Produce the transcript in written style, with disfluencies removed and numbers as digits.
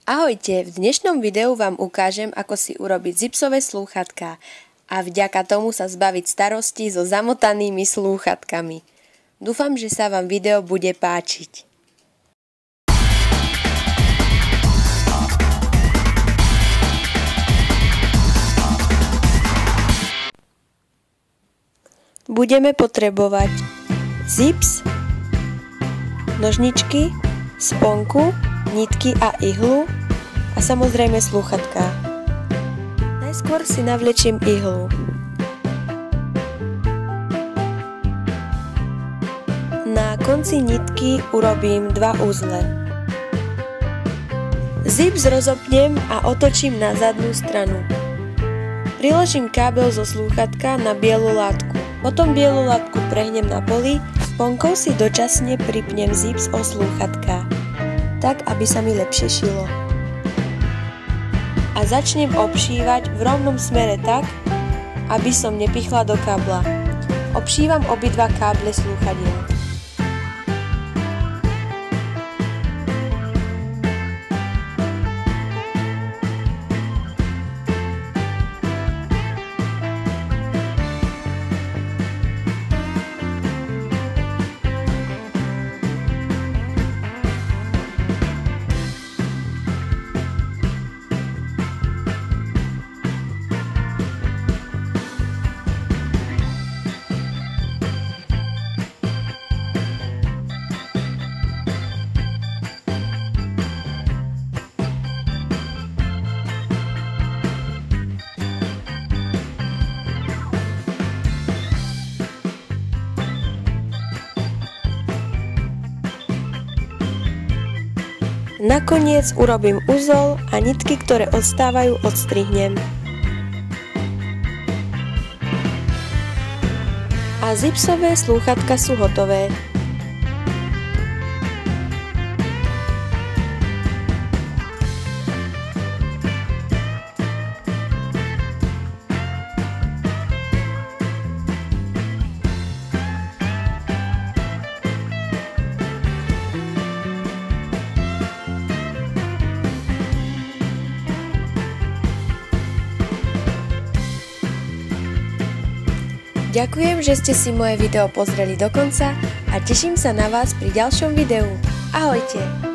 Ahojte, v dnešnom videu vám ukážem, ako si urobiť zipsové slúchadká a vďaka tomu sa zbaviť starostí so zamotanými slúchadkami. Dúfam, že sa vám video bude páčiť. Budeme potrebovať zips, nožničky, sponku, nitky a ihlu a samozrejme slúchadká. Najskôr si navlečím ihlu. Na konci nitky urobím 2 uzle. Zips rozopnem a otočím na zadnú stranu. Priložím kábel zo slúchadka na bielu látku. Potom bielu látku prehnem na poli, sponkou si dočasne pripnem zips o slúchadká, tak aby sa mi lepšie šilo. A začnem obšívať v rovnom smere tak, aby som nepichla do kábla. Obšívam obidva káble slúchadiel. Nakoniec urobím uzol a nitky, ktoré odstávajú, odstrihnem. A zipsové slúchadká sú hotové. Ďakujem, že ste si moje video pozreli do konca a teším sa na vás pri ďalšom videu. Ahojte!